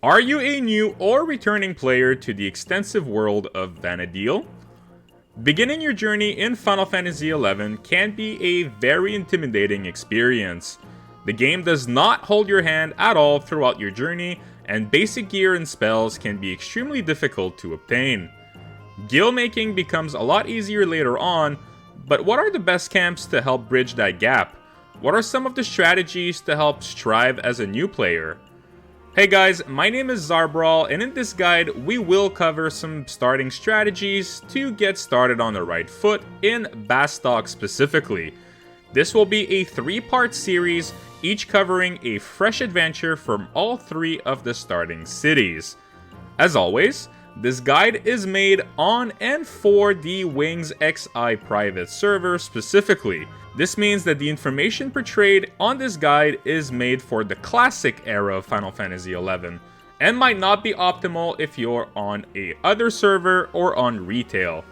Are you a new or returning player to the extensive world of Vana'diel? Beginning your journey in Final Fantasy XI can be a very intimidating experience. The game does not hold your hand at all throughout your journey, and basic gear and spells can be extremely difficult to obtain. Guild making becomes a lot easier later on, but what are the best camps to help bridge that gap? What are some of the strategies to help strive as a new player? Hey guys, my name is Zarbral, and in this guide we will cover some starting strategies to get started on the right foot in Bastok specifically. This will be a 3-part series, each covering a fresh adventure from all 3 of the starting cities. As always, this guide is made on and for the WingsXI private server specifically. This means that the information portrayed on this guide is made for the classic era of Final Fantasy XI, and might not be optimal if you're on a other server or on retail.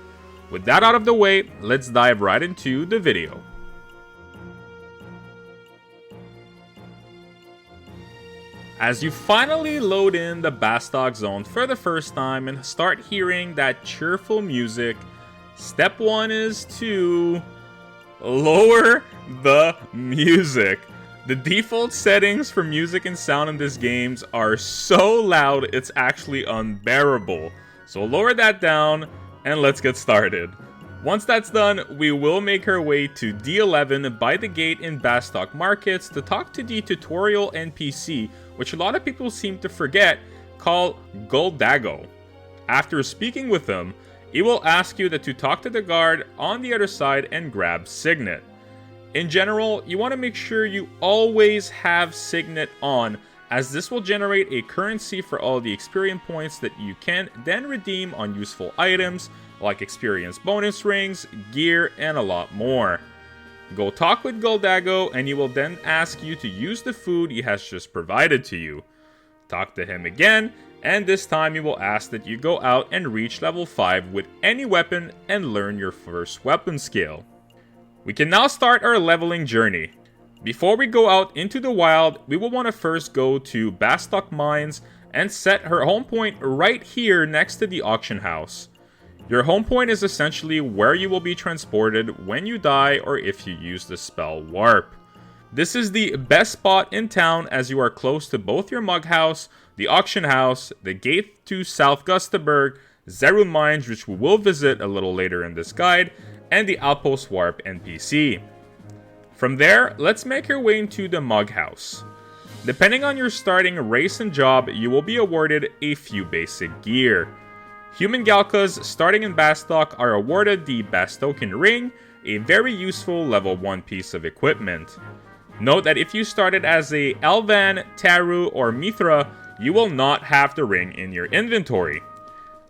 With that out of the way, let's dive right into the video. As you finally load in the Bastok zone for the first time and start hearing that cheerful music, step 1 is to lower the music. The default settings for music and sound in this game are so loud it's actually unbearable. So lower that down and let's get started. Once that's done, we will make our way to D11 by the gate in Bastok Markets to talk to the tutorial NPC, which a lot of people seem to forget, called Goldago. After speaking with him, he will ask you to talk to the guard on the other side and grab Signet. In general, you want to make sure you always have Signet on, as this will generate a currency for all the experience points that you can then redeem on useful items like experience bonus rings, gear, and a lot more. Go talk with Goldago and he will then ask you to use the food he has just provided to you. Talk to him again, and this time he will ask that you go out and reach level 5 with any weapon and learn your first weapon skill. We can now start our leveling journey. Before we go out into the wild, we will want to first go to Bastok Mines and set her home point right here next to the auction house. Your home point is essentially where you will be transported when you die or if you use the spell Warp. This is the best spot in town as you are close to both your mug house, the auction house, the gate to South Gustaberg, Zerun Mines, which we will visit a little later in this guide, and the Outpost Warp NPC. From there, let's make our way into the mug house. Depending on your starting race and job, you will be awarded a few basic gear. Human Galkas starting in Bastok are awarded the Bastokian Ring, a very useful level 1 piece of equipment. Note that if you started as a Elvan, Taru, or Mithra, you will not have the ring in your inventory.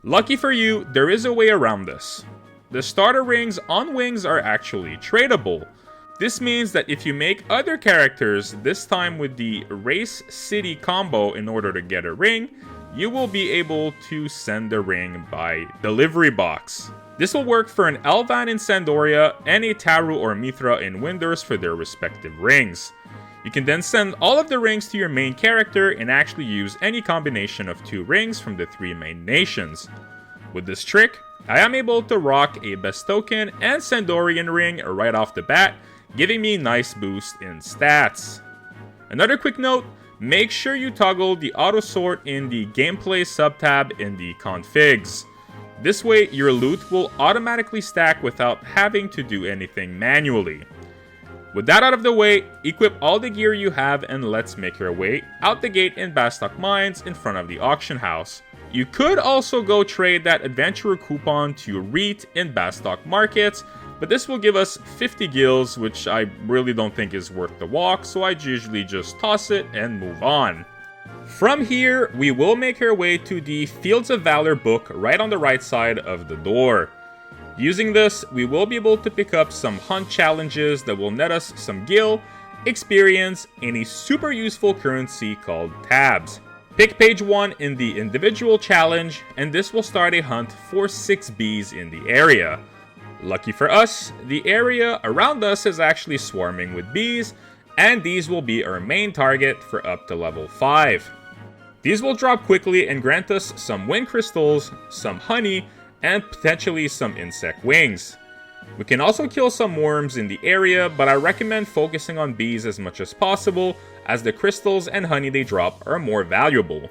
Lucky for you, there is a way around this. The starter rings on Wings are actually tradable. This means that if you make other characters, this time with the Race City combo in order to get a ring, you will be able to send the ring by delivery box. This will work for an Elvan in Sandoria and a Taru or Mithra in Winders for their respective rings. You can then send all of the rings to your main character and actually use any combination of 2 rings from the 3 main nations. With this trick, I am able to rock a Bastokian and Sandorian ring right off the bat, giving me a nice boost in stats. Another quick note, make sure you toggle the auto sort in the gameplay subtab in the configs. This way your loot will automatically stack without having to do anything manually. With that out of the way, equip all the gear you have and let's make our way out the gate in Bastok Mines in front of the auction house. You could also go trade that adventurer coupon to Reet in Bastok Markets, but this will give us 50 gills, which I really don't think is worth the walk, so I usually just toss it and move on. From here, we will make our way to the Fields of Valor book right on the right side of the door. Using this, we will be able to pick up some hunt challenges that will net us some gil, experience, and a super useful currency called tabs. Pick page 1 in the individual challenge, and this will start a hunt for 6 bees in the area. Lucky for us, the area around us is actually swarming with bees, and these will be our main target for up to level 5. These will drop quickly and grant us some wind crystals, some honey, and potentially some insect wings. We can also kill some worms in the area, but I recommend focusing on bees as much as possible, as the crystals and honey they drop are more valuable.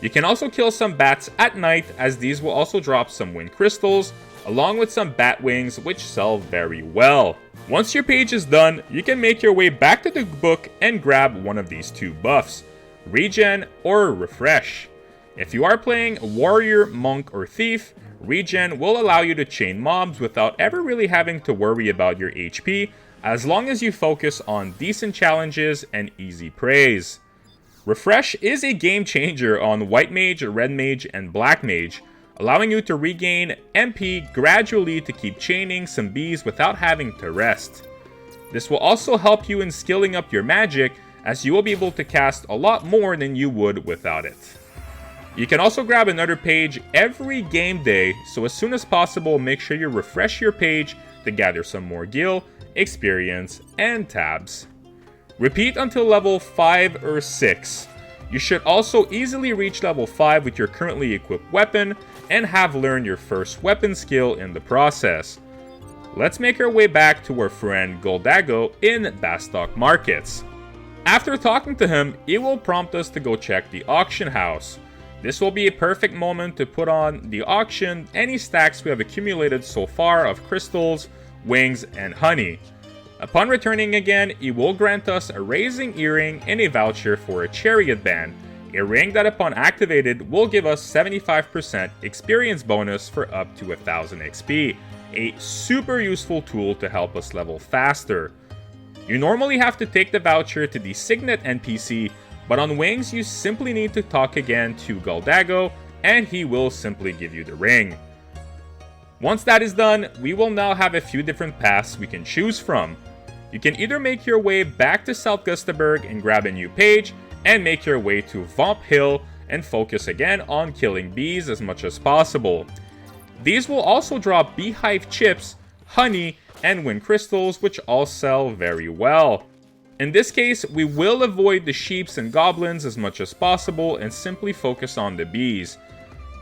You can also kill some bats at night, as these will also drop some wind crystals, along with some bat wings, which sell very well. Once your page is done, you can make your way back to the book and grab one of these two buffs, Regen or Refresh. If you are playing Warrior, Monk, or Thief, Regen will allow you to chain mobs without ever really having to worry about your HP, as long as you focus on decent challenges and easy praise. Refresh is a game changer on White Mage, Red Mage, and Black Mage, allowing you to regain MP gradually to keep chaining some bees without having to rest. This will also help you in skilling up your magic, as you will be able to cast a lot more than you would without it. You can also grab another page every game day, so as soon as possible make sure you refresh your page to gather some more gil, experience, and tabs. Repeat until level 5 or 6. You should also easily reach level 5 with your currently equipped weapon and have learned your first weapon skill in the process. Let's make our way back to our friend Goldago in Bastok Markets. After talking to him, it will prompt us to go check the auction house. This will be a perfect moment to put on the auction any stacks we have accumulated so far of crystals, wings, and honey. Upon returning again, it will grant us a raising earring and a voucher for a chariot band, a ring that upon activated will give us 75% experience bonus for up to 1000 XP, a super useful tool to help us level faster. You normally have to take the voucher to the Signet NPC, but on Wings you simply need to talk again to Goldago and he will simply give you the ring. Once that is done, we will now have a few different paths we can choose from. You can either make your way back to South Gustaberg and grab a new page, and make your way to Vomp Hill and focus again on killing bees as much as possible. These will also drop beehive chips, honey, and wind crystals, which all sell very well. In this case, we will avoid the sheeps and goblins as much as possible and simply focus on the bees.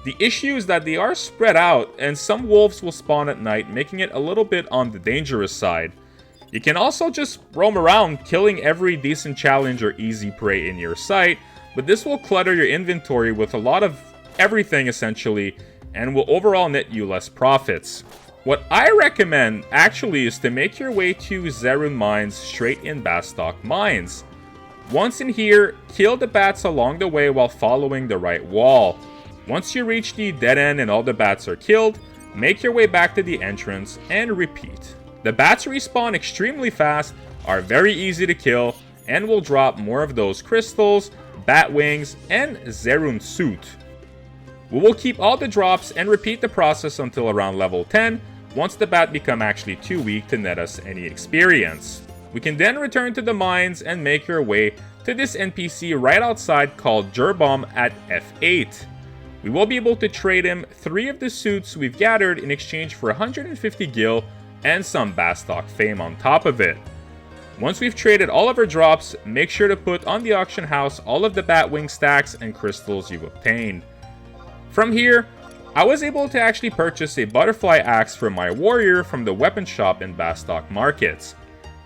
The issue is that they are spread out and some wolves will spawn at night, making it a little bit on the dangerous side. You can also just roam around killing every decent challenge or easy prey in your sight, but this will clutter your inventory with a lot of everything essentially and will overall net you less profits. What I recommend actually is to make your way to Zerun Mines straight in Bastok Mines. Once in here, kill the bats along the way while following the right wall. Once you reach the dead end and all the bats are killed, make your way back to the entrance and repeat. The bats respawn extremely fast, are very easy to kill, and will drop more of those crystals, bat wings, and Zerun suit. We will keep all the drops and repeat the process until around level 10, once the bat become actually too weak to net us any experience. We can then return to the mines and make our way to this NPC right outside called Jerbom at F8. We will be able to trade him 3 of the suits we've gathered in exchange for 150 gil and some Bastok fame on top of it. Once we've traded all of our drops, make sure to put on the auction house all of the Batwing stacks and crystals you've obtained. From here, I was able to actually purchase a butterfly axe for my warrior from the weapon shop in Bastok Markets.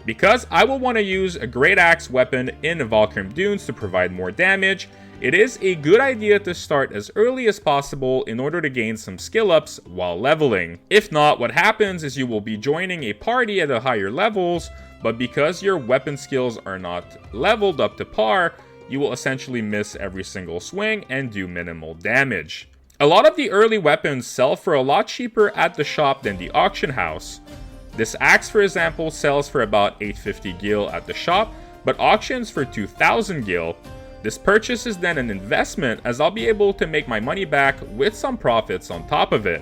Because I will want to use a great axe weapon in Valkyrie Dunes to provide more damage, it is a good idea to start as early as possible in order to gain some skill ups while leveling. If not, what happens is you will be joining a party at the higher levels, but because your weapon skills are not leveled up to par, you will essentially miss every single swing and do minimal damage. A lot of the early weapons sell for a lot cheaper at the shop than the auction house. This axe, for example, sells for about 850 gil at the shop, but auctions for 2000 gil. This purchase is then an investment, as I'll be able to make my money back with some profits on top of it.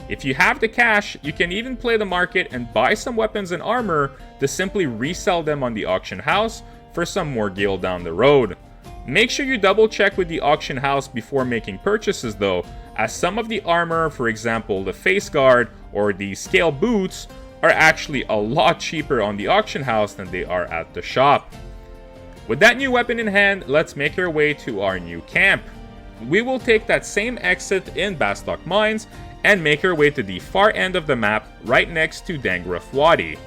If you have the cash, you can even play the market and buy some weapons and armor to simply resell them on the auction house for some more gil down the road. Make sure you double check with the auction house before making purchases though, as some of the armor, for example the face guard or the scale boots, are actually a lot cheaper on the auction house than they are at the shop. With that new weapon in hand, let's make our way to our new camp. We will take that same exit in Bastok Mines and make our way to the far end of the map right next to Dangraf Wadi.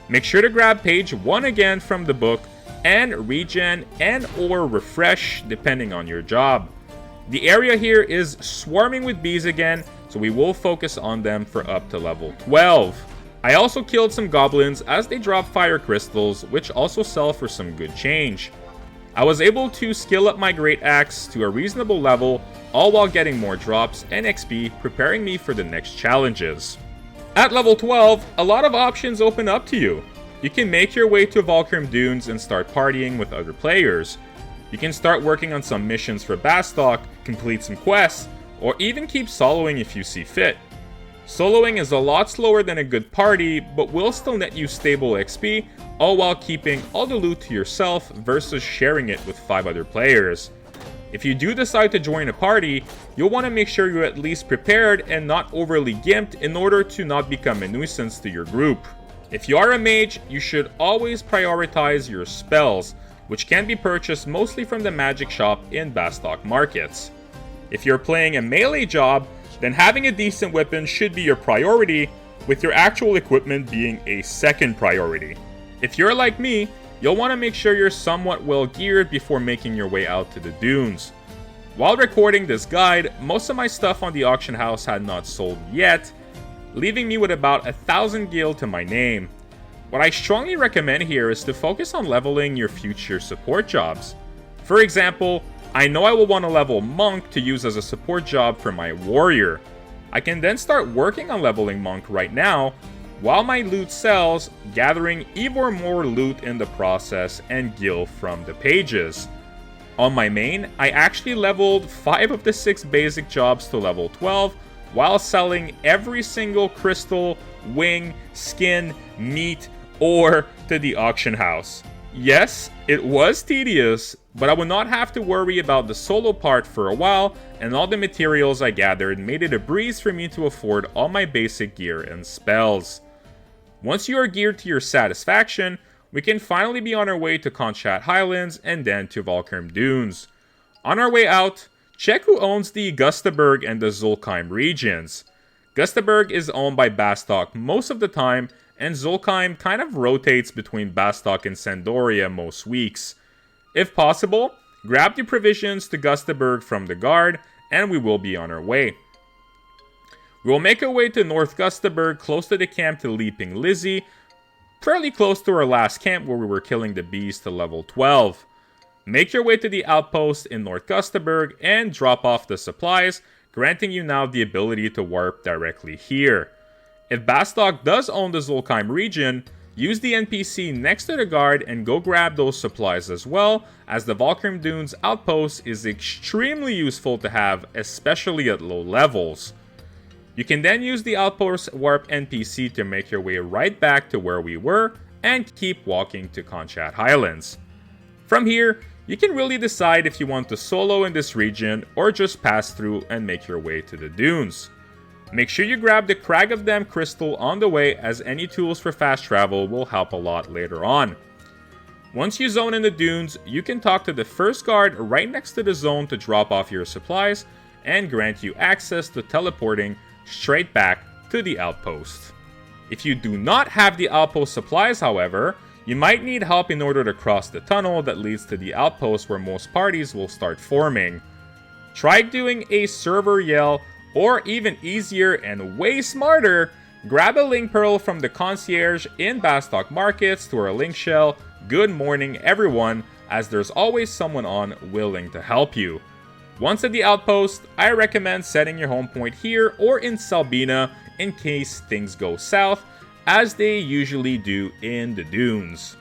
Make sure to grab page 1 again from the book and regen and or refresh depending on your job. The area here is swarming with bees again, so we will focus on them for up to level 12. I also killed some goblins as they drop fire crystals, which also sell for some good change. I was able to skill up my great axe to a reasonable level, all while getting more drops and XP, preparing me for the next challenges. At level 12, a lot of options open up to you. You can make your way to Valkyrim Dunes and start partying with other players. You can start working on some missions for Bastok, complete some quests, or even keep soloing if you see fit. Soloing is a lot slower than a good party, but will still net you stable XP, all while keeping all the loot to yourself versus sharing it with 5 other players. If you do decide to join a party, you'll want to make sure you're at least prepared and not overly gimped in order to not become a nuisance to your group. If you are a mage, you should always prioritize your spells, which can be purchased mostly from the magic shop in Bastok markets. If you're playing a melee job, then having a decent weapon should be your priority, with your actual equipment being a second priority. If you're like me, you'll want to make sure you're somewhat well geared before making your way out to the dunes. While recording this guide, most of my stuff on the auction house had not sold yet, leaving me with about 1,000 gil to my name. What I strongly recommend here is to focus on leveling your future support jobs. For example, I know I will want to level Monk to use as a support job for my Warrior. I can then start working on leveling Monk right now, while my loot sells, gathering even more loot in the process and gil from the pages. On my main, I actually leveled 5 of the 6 basic jobs to level 12, while selling every single crystal, wing, skin, meat, ore to the auction house. Yes, it was tedious, but I would not have to worry about the solo part for a while, and all the materials I gathered made it a breeze for me to afford all my basic gear and spells. Once you are geared to your satisfaction, we can finally be on our way to Konchat Highlands and then to Valkyrim Dunes. On our way out, check who owns the Gustaberg and the Zulkheim regions. Gustaberg is owned by Bastok most of the time, and Zulkheim kind of rotates between Bastok and Sandoria most weeks. If possible, grab the provisions to Gustaberg from the guard, and we will be on our way. We will make our way to North Gustaberg, close to the camp to Leaping Lizzie, fairly close to our last camp where we were killing the bees to level 12. Make your way to the outpost in North Gustaberg and drop off the supplies, granting you now the ability to warp directly here. If Bastok does own the Zulkheim region, use the NPC next to the guard and go grab those supplies as well, as the Valkyrim Dunes outpost is extremely useful to have, especially at low levels. You can then use the outpost warp NPC to make your way right back to where we were and keep walking to Konchat Highlands. From here, you can really decide if you want to solo in this region or just pass through and make your way to the dunes. Make sure you grab the Crag of Them crystal on the way, as any tools for fast travel will help a lot later on. Once you zone in the dunes, you can talk to the first guard right next to the zone to drop off your supplies and grant you access to teleporting straight back to the outpost. If you do not have the outpost supplies, however, you might need help in order to cross the tunnel that leads to the outpost where most parties will start forming. Try doing a server yell, or even easier and way smarter, grab a link pearl from the concierge in Bastok markets to our link shell, good morning everyone, as there's always someone on willing to help you. Once at the outpost, I recommend setting your home point here or in Salbina in case things go south, as they usually do in the dunes.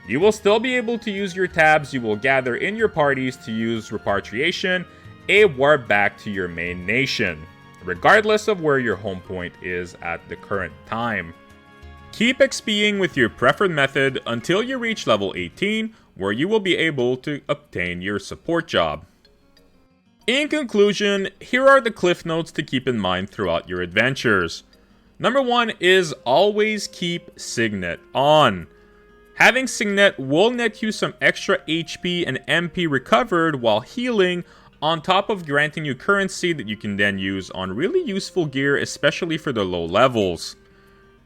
You will still be able to use your tabs you will gather in your parties to use repatriation, a warp back to your main nation, regardless of where your home point is at the current time. Keep XPing with your preferred method until you reach level 18, where you will be able to obtain your support job. In conclusion, here are the cliff notes to keep in mind throughout your adventures. Number 1 is always keep Signet on. Having Signet will net you some extra HP and MP recovered while healing, on top of granting you currency that you can then use on really useful gear, especially for the low levels.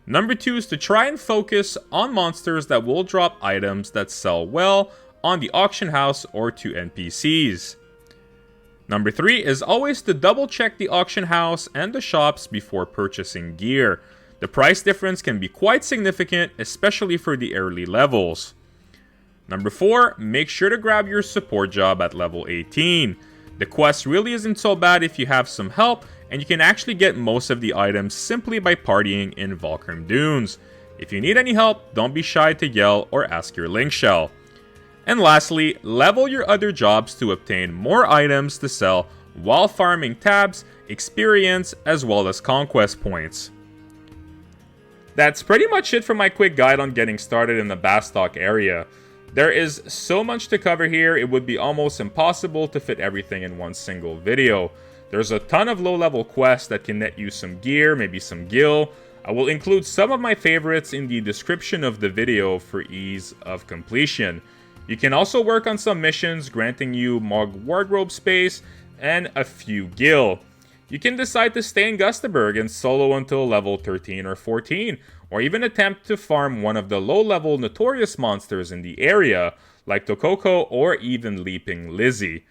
Number 2 is to try and focus on monsters that will drop items that sell well on the auction house or to NPCs. Number 3 is always to double check the auction house and the shops before purchasing gear. The price difference can be quite significant, especially for the early levels. Number 4, make sure to grab your support job at level 18. The quest really isn't so bad if you have some help, and you can actually get most of the items simply by partying in Valkyrm Dunes. If you need any help, don't be shy to yell or ask your link shell. And lastly, level your other jobs to obtain more items to sell while farming tabs, experience, as well as conquest points. That's pretty much it for my quick guide on getting started in the Bastok area. There is so much to cover here, it would be almost impossible to fit everything in one single video. There's a ton of low-level quests that can net you some gear, maybe some gil. I will include some of my favorites in the description of the video for ease of completion. You can also work on some missions granting you Mog wardrobe space and a few gil. You can decide to stay in Gustaberg and solo until level 13 or 14, or even attempt to farm one of the low-level notorious monsters in the area, like Tokoko or even Leaping Lizzie.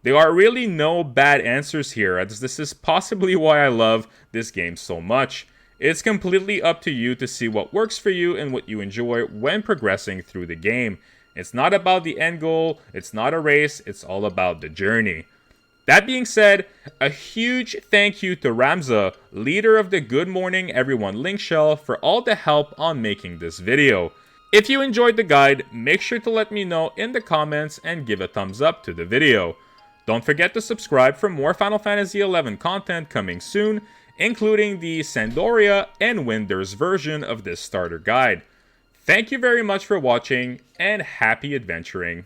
There are really no bad answers here, as this is possibly why I love this game so much. It's completely up to you to see what works for you and what you enjoy when progressing through the game. It's not about the end goal, it's not a race, it's all about the journey. That being said, a huge thank you to Ramzah, leader of the Good Morning Everyone link shell, for all the help on making this video. If you enjoyed the guide, make sure to let me know in the comments and give a thumbs up to the video. Don't forget to subscribe for more Final Fantasy XI content coming soon, including the Sandoria and Winder's version of this starter guide. Thank you very much for watching, and happy adventuring.